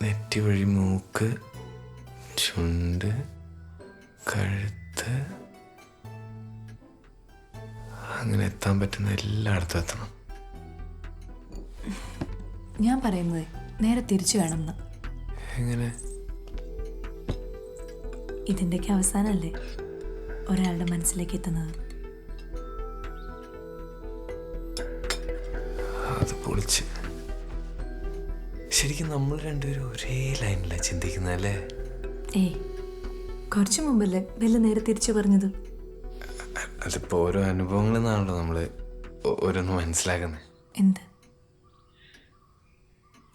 നെറ്റി വഴി മൂക്ക്, ചുണ്ട്, കഴുത്ത്, അങ്ങനെ എത്താൻ പറ്റുന്ന എല്ലായിടത്തും എത്തണം. ഞാൻ പറയുന്നത് നേരെ തിരിച്ചു വേണമെന്ന്. എങ്ങനെ? ഇതിൻ്റെയൊക്കെ അവസാനമല്ലേ ഒരാളുടെ മനസ്സിലേക്ക് എത്തുന്നത്. അത് പൊളിച്ച്. ശരിക്കും നമ്മൾ രണ്ടുപേരും ഒരേ ലൈനിലാണ് ചിന്തിക്കുന്നതല്ലേ? ഏയ്, കുറച്ചു മുമ്പല്ലേ ബെല്ല് നേരെ തിരിച്ചു പറഞ്ഞത്. അതിപ്പോൾ ഓരോ അനുഭവങ്ങളിൽ നിന്നാണല്ലോ നമ്മൾ ഓരോന്ന് മനസ്സിലാക്കുന്നത്. എന്ത്?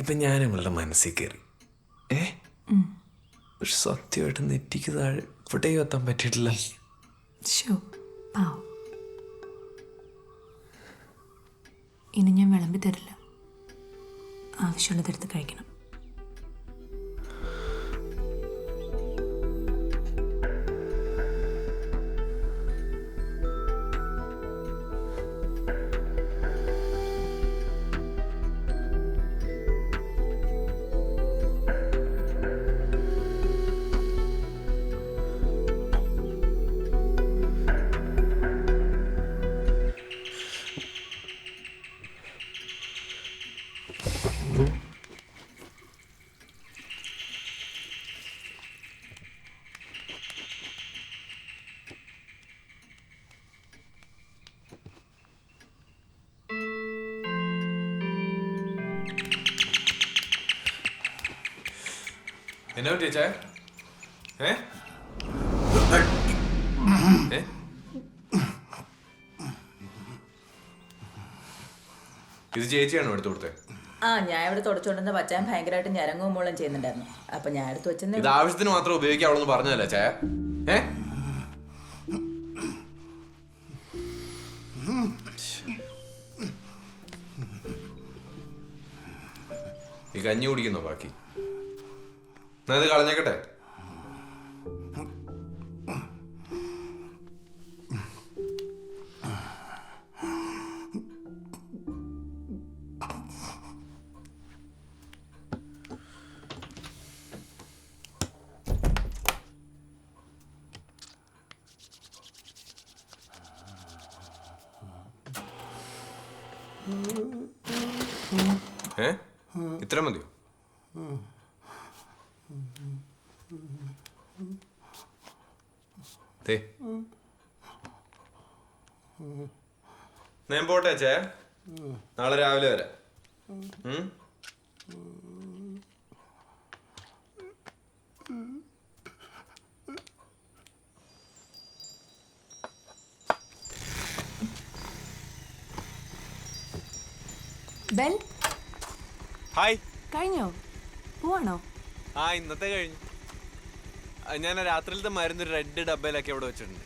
ഇപ്പം ഞാൻ ഇവളുടെ മനസ്സിൽ കയറി, പക്ഷെ സത്യമായിട്ട് നെറ്റിക്ക് താഴെ ഇവിടെയും എത്താൻ പറ്റിയിട്ടില്ല. ഷോ പാവം. ഇനി ഞാൻ വിളമ്പി തരില്ല. ആവശ്യമുള്ളതെടുത്ത് കഴിക്കണം. എന്നാ പറ്റിയ? ഇത് ചേച്ചിയാണോ എടുത്തു കൊടുത്തത്? ഞാൻ ഇവിടെ തുടച്ചോണ്ടെന്ന് പച്ചാൻ ഭയങ്കരമായിട്ട് ഞരങ്ങും മൂളം ചെയ്യുന്നുണ്ടായിരുന്നു. അപ്പൊ ഞാൻ എടുത്ത് വെച്ചെന്ന്. ഇത് ആവശ്യത്തിന് മാത്രം ഉപയോഗിക്കാവുള്ളൂ പറഞ്ഞതല്ലേ ചായ? ഈ കഞ്ഞി കുടിക്കുന്നോ ബാക്കി? എന്നാ ഇത് കളഞ്ഞേക്കട്ടെ. ഇത്ര മതിയോ? ഞാൻ പോട്ടെ ചേ, നാളെ രാവിലെ വരാം. Bell hi. കഴിഞ്ഞോ? പോവാണോ? ഇന്നത്തെ കഴിഞ്ഞു. ഞാൻ രാത്രിയിലത്തെ മരുന്ന് റെഡ് ഡബ്ബയിലൊക്കെ ഇവിടെ വെച്ചിട്ടുണ്ട്.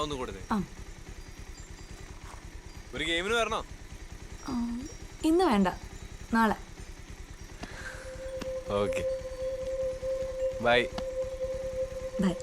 ഒന്ന് കൊടുത്തേ. ഒരു ഗെയിമിന് വരണോ? ഇന്ന് വേണ്ട, നാളെ. Okay, bye. ബൈ.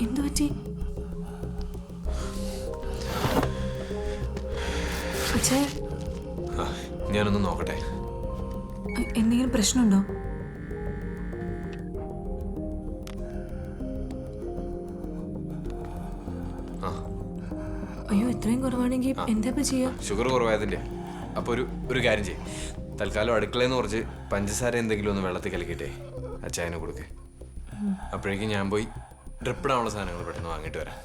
എന്തു പറ്റി? ഞാനൊന്ന് നോക്കട്ടെ. എന്തെങ്കിലും പ്രശ്നമുണ്ടോ? അയ്യോ, ഇത്രയും കുറവാണെങ്കിൽ എന്താ ചെയ്യാ? ഷുഗർ കുറവായതിന്റെ. അപ്പൊ ഒരു കാര്യം ചെയ്യും, തൽക്കാലം അടുക്കളയെന്ന് കുറച്ച് പഞ്ചസാര എന്തെങ്കിലും ഒന്ന് വെള്ളത്തിൽ കലക്കിട്ടെ അച്ചായനെ കൊടുക്കേ. അപ്പോഴേക്കും ഞാൻ പോയി ഡ്രിപ്പിടാനുള്ള സാധനങ്ങൾ പെട്ടെന്ന് വാങ്ങിട്ട് വരാം.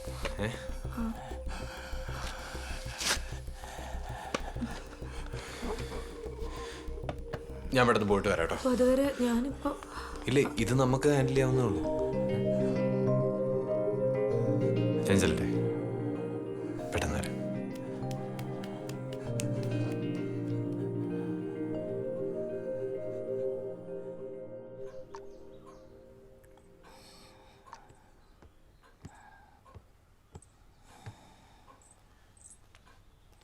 ഞാൻ പെട്ടെന്ന് പോയിട്ട് വരാം കേട്ടോ. ഇല്ലേ, ഇത് നമുക്ക് ഹാൻഡിൽ ചെയ്യാവുന്നേ ഉള്ളൂ. ഞാൻ ചെല്ലട്ടെ, പെട്ടെന്ന് വരാം.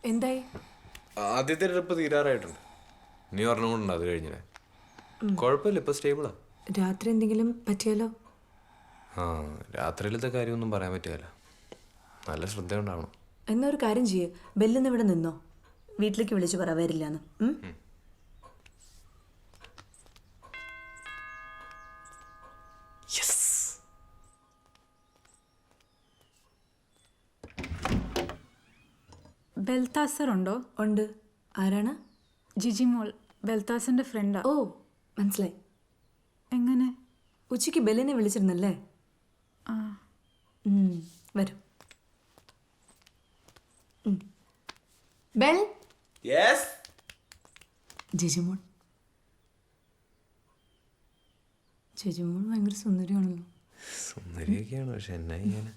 എന്തായി? ആദ്യത്തെ ട്രിപ്പ് തീരാറായിട്ടുണ്ട്. നീ ഒരെണ്ണം കൊണ്ടുണ്ട്, അത് കഴിഞ്ഞില്ലേ? കുഴപ്പമില്ല, ഇപ്പൊ സ്റ്റേബിളാ. രാത്രി എന്തെങ്കിലും പറ്റിയാലോ? ആ, രാത്രിയിലത്തെ കാര്യമൊന്നും പറയാൻ പറ്റുകയില്ല. നല്ല ശ്രദ്ധ ഉണ്ടാവണം. എന്നാ ഒരു കാര്യം ചെയ്യ്, ബെല്ലിന്ന് ഇവിടെ നിന്നോ, വീട്ടിലേക്ക് വിളിച്ചു പറ വരില്ലാന്ന്. ബെൽത്താസർ ഉണ്ടോ? ഉണ്ട്. ആരാണ്? ജിജി മോൾ, ബെൽത്താസറിന്റെ ഫ്രണ്ടാ. ഓ, മനസ്സിലായി. എങ്ങനെ? ഉച്ചയ്ക്ക് ബെല്ലിനെ വിളിച്ചിരുന്നല്ലേ? ആ, വരും. ബെൽ. ജിജിമോൾ. ജിജിമോൾ ഭയങ്കര സുന്ദരിയാണല്ലോ. സുന്ദരിയൊക്കെയാണ്, പക്ഷെ എന്നാ ചെയ്യാനാ?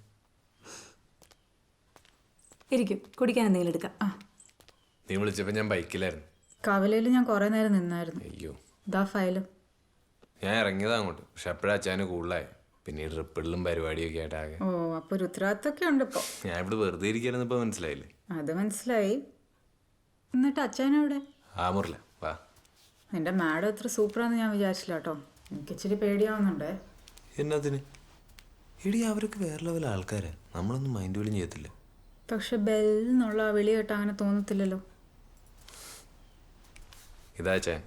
ഇരിക്കും, കുടിക്കാൻ എന്തെങ്കിലും എടുക്കാം. നീ വിളിച്ചപ്പോ ഞാൻ ബൈക്കിലായിരുന്നു. കവലയിൽ ഞാൻ കുറെ നേരം നിന്നായിരുന്നു. അയ്യോ, ഇതാ ഫയലും. ഞാൻ ഇറങ്ങിയതാ അങ്ങോട്ട്, പക്ഷെ അപ്പോഴാ അച്ഛന് കൂടുതലായി. പിന്നെ ഈ ട്രിപ്പിളിലും പരിപാടിയൊക്കെ ആയിട്ട് ആകെ. ഓ, അപ്പൊ ഒരു ഉത്തരവാദിത്തമൊക്കെ ഉണ്ട് ഇപ്പൊ. ഞാൻ ഇവിടെ വെറുതെ ഇരിക്കാനെന്ന് ഇപ്പൊ മനസ്സിലായില്ലേ? അത് മനസ്സിലായി. എന്നിട്ട് അച്ഛനെവിടെ? ആ മുറില വാ. നിന്റെ മാഡം എത്ര സൂപ്പറാന്ന് ഞാൻ വിചാരിച്ചില്ല കേട്ടോ. എനിക്ക് ഇച്ചിരി പേടിയാവുന്നുണ്ടേ. എന്നതിന്? എടി, അവരൊക്കെ വേറെ ലെവൽ ആൾക്കാരാ, നമ്മളൊന്നും മൈൻഡ് പോലും ചെയ്യത്തില്ല. പക്ഷെ ബെൽ എന്നുള്ള ആ വിളി കേട്ട് അങ്ങനെ തോന്നത്തില്ലല്ലോ. ഇതാ ചാൻ.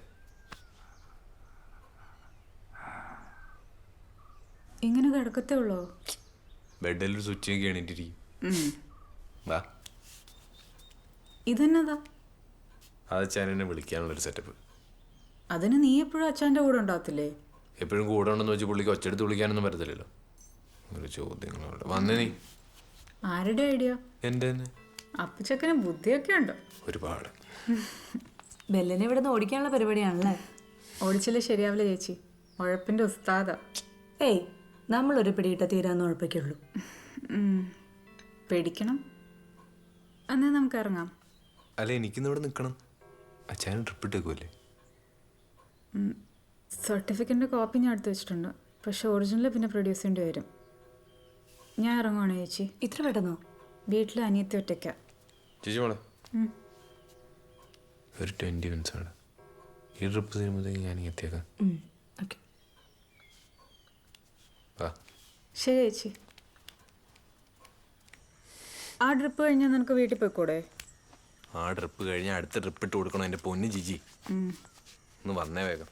ഇങ്ങനെ കിടക്കത്തേ ഉള്ളോ? ബെഡിൽ ഒരു സ്വിച്ച് ഒക്കെ എണീറ്റിരിക്കും. വാ. ഇതെന്നതാ? അത് ചാനെ വിളിക്കാനുള്ളൊരു സെറ്റപ്പ്. അതിന് നീ എപ്പോഴും അച്ഛൻ്റെ കൂടെ ഉണ്ടാകത്തില്ലേ? എപ്പോഴും കൂടെ ഉണ്ടെന്ന് വെച്ച് പുള്ളിക്ക് ഒച്ചെടുത്ത് വിളിക്കാനൊന്നും പറ്റത്തില്ലല്ലോ. ഒരു ചോദ്യങ്ങളോട് വന്നേ. നീ ആരുടെ ഐഡിയ? എൻ്റെ തന്നെ. അപ്പച്ചക്കന് ബുദ്ധിയൊക്കെ ഉണ്ടോ? ഒരുപാട്. ബെല്ലിനെ ഇവിടെ നിന്ന് ഓടിക്കാനുള്ള പരിപാടിയാണല്ലേ? ഓടിച്ചില്ലേ ശരിയാവില്ല ചേച്ചി, ഉഴപ്പിൻ്റെ ഉസ്താദാ. ഏയ്, നമ്മളൊരു പിടിയിട്ട തീരാന്ന് ഉഴപ്പിക്കുള്ളൂ. പേടിക്കണം. എന്നാ നമുക്ക് ഇറങ്ങാം. അല്ല, എനിക്കിന്ന് ഇവിടെ നിൽക്കണം. അച്ഛന് ട്രിപ്പ് ഇട്ടേക്കുമല്ലേ? സർട്ടിഫിക്കറ്റിൻ്റെ കോപ്പി ഞാൻ എടുത്ത് വെച്ചിട്ടുണ്ട്, പക്ഷെ ഒറിജിനൽ പിന്നെ പ്രൊഡ്യൂസ് ചെയ്യേണ്ടി വരും. ഞാൻ ഇറങ്ങുവാണ് ചേച്ചി. ഇത്ര പെട്ടെന്നോ? വീട്ടിൽ അനിയത്തി ഒറ്റയ്ക്കാ. ചേച്ചി മോളെ, ഒരു 20 മിനിറ്റ്സ് ആണ്. ഈ ട്രിപ്പ് തീരുമ്പോഴത്തേക്ക് ഞാൻ എത്തിയേക്കാം. ഓക്കെ. വാ. ശരി ചേച്ചി. ആ ട്രിപ്പ് കഴിഞ്ഞാൽ നിനക്ക് വീട്ടിൽ പോയിക്കൂടെ? ആ ട്രിപ്പ് കഴിഞ്ഞാൽ അടുത്ത ട്രിപ്പ് ഇട്ട് കൊടുക്കണം. എൻ്റെ പൊന്ന് ജിജി, ഒന്ന് വന്നേ വേഗം.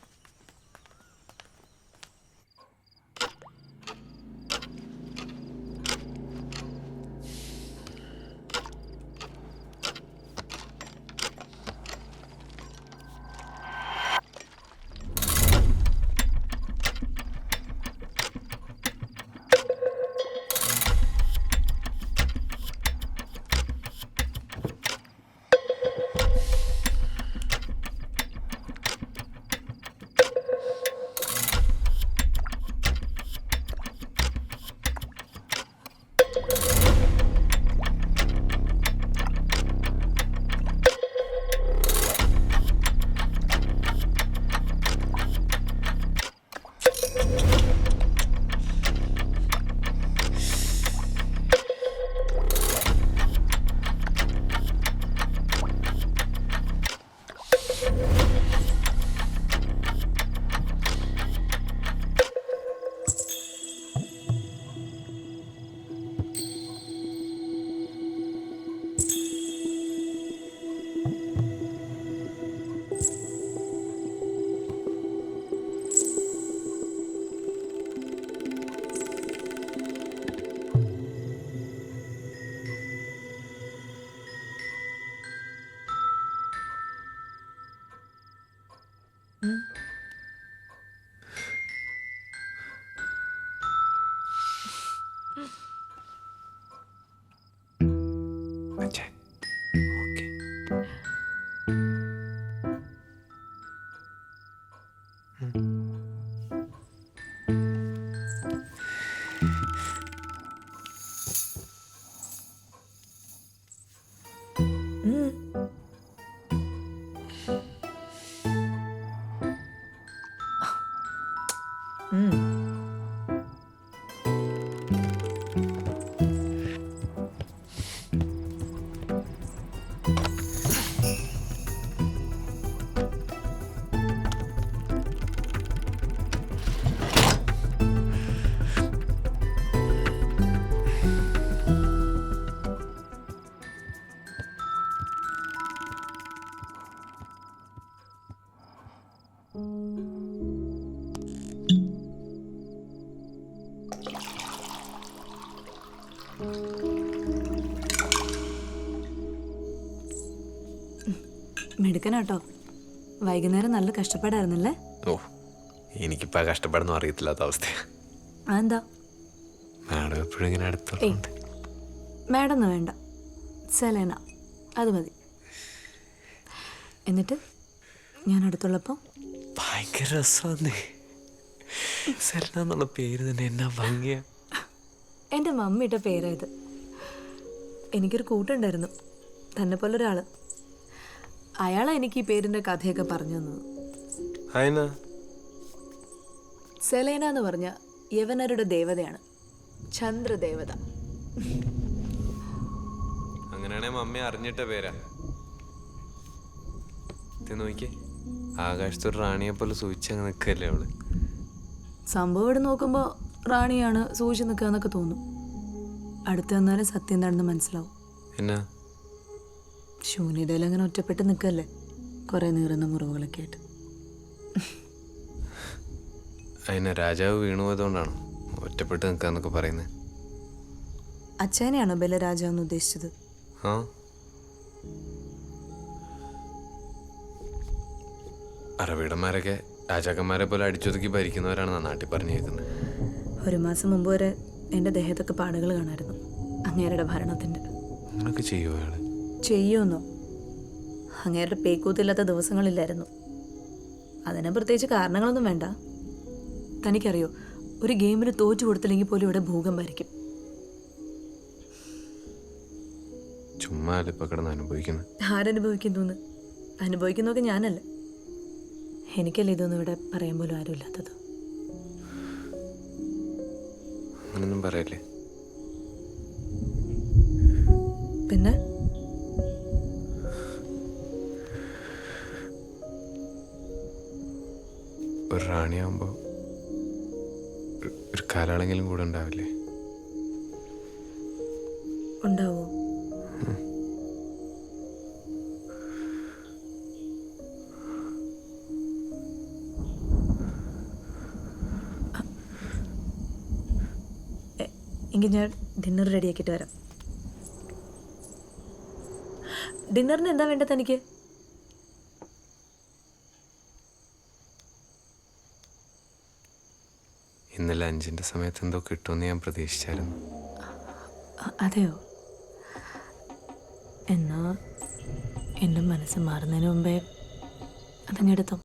അച്ഛൻ ഓക്കെ. മെടുക്കനാട്ടോ. വൈകുന്നേരം നല്ല കഷ്ടപ്പാടായിരുന്നല്ലേ? ഓ, എനിക്കിപ്പോൾ കഷ്ടപ്പാടൊന്നും അറിയത്തില്ലാത്ത അവസ്ഥയാണ്. അതെന്താ? മാഡം എപ്പോഴും ഇങ്ങനെ അടുത്തുണ്ട്. മാഡം ഒന്നും വേണ്ട, സെലേന അത് മതി. എന്നിട്ട് ഞാൻ അടുത്തുള്ളപ്പോൾ ഭയങ്കര രസമാണ്. സെലന എന്നുള്ള പേര് തന്നെ എന്നാ ഭംഗിയാ. എൻ്റെ മമ്മിയുടെ പേരായത്. എനിക്കൊരു കൂട്ടുണ്ടായിരുന്നു, തന്നെ പോലെ ഒരാൾ. അയാളാണ് എനിക്ക് ഈ പേരിൻ്റെ കഥയൊക്കെ പറഞ്ഞു തന്നത്. അതിനാ സെലേന എന്ന് പറഞ്ഞ യവനരുടെ ദേവതയാണ്, ചന്ദ്രദേവത. അങ്ങനെയാണെ മമ്മി അറിഞ്ഞിട്ട പേരാ. ഇത് നോക്കിയേ, ആകാശത്തൊരു റാണിയെ പോലെ സൂചിച്ചങ്ങ് നിൽക്കല്ലേ അവള്. സംഭവം ഇവിടെ നോക്കുമ്പോൾ റാണിയാണ് സൂചി നിൽക്കുക എന്നൊക്കെ തോന്നും. അടുത്ത് വന്നാലും സത്യം എന്താണെന്ന് മനസ്സിലാവും. എന്നാ ശൂന്യതയിൽ അങ്ങനെ ഒറ്റപ്പെട്ട് നിൽക്കല്ലേ, കുറേ നീറുന്ന മുറിവുകളൊക്കെ ആയിട്ട്. അതിനെ രാജാവ് വീണു പോയതുകൊണ്ടാണോ ഒറ്റപ്പെട്ട് നിൽക്കാന്നൊക്കെ പറയുന്നത്? അച്ഛനെയാണോ ബലരാജാവെന്ന് ഉദ്ദേശിച്ചത്? ആ, അറബിടന്മാരൊക്കെ രാജാക്കന്മാരെ പോലെ അടിച്ചൊതുക്കി ഭരിക്കുന്നവരാണ് നാട്ടിൽ പറഞ്ഞു കേൾക്കുന്നത്. ഒരു മാസം മുമ്പ് വരെ എൻ്റെ ദേഹത്തൊക്കെ പാടുകൾ കാണായിരുന്നു അങ്ങേരുടെ ഭരണത്തിൻ്റെ. അങ്ങനൊക്കെ ചെയ്യുമോ അയാള്? ചെയ്യുമെന്നോ? അങ്ങേരുടെ പേക്കൂത്തില്ലാത്ത ദിവസങ്ങളില്ലായിരുന്നു. അതിന് പ്രത്യേകിച്ച് കാരണങ്ങളൊന്നും വേണ്ട. തനിക്കറിയോ, ഒരു ഗെയിമിന് തോറ്റു കൊടുത്തില്ലെങ്കിൽ പോലും ഇവിടെ ഭൂകമ്പായിരിക്കും. ചുമ്മാ ഇപ്പൊ കിടന്ന് അനുഭവിക്കുന്നത്. ആരനുഭവിക്കുന്നു? അനുഭവിക്കുന്നതൊക്കെ ഞാനല്ലേ. എനിക്കല്ലേ ഇതൊന്നും ഇവിടെ പറയാൻ പോലും ആരുമില്ലാത്തത്. അങ്ങനൊന്നും പറയല്ലേ. പിന്നെ ഒരു റാണിയാകുമ്പോ ഒരു കാലാളെങ്കിലും കൂടെ ഉണ്ടാവില്ലേ? ഉണ്ടാവോ? എങ്കിൽ ഞാൻ ഡിന്നർ റെഡിയാക്കിയിട്ട് വരാം. ഡിന്നറിന് എന്താ വേണ്ടത് തനിക്ക്? ഇന്നലെ 5-ന്റെ സമയത്ത് എന്തോ കിട്ടുമെന്ന് ഞാൻ പ്രതീക്ഷിച്ചായിരുന്നു. അതെയോ? എന്നാ എൻ്റെ മനസ്സ് മാറുന്നതിന് മുമ്പേ അതങ്ങെടുത്തോ.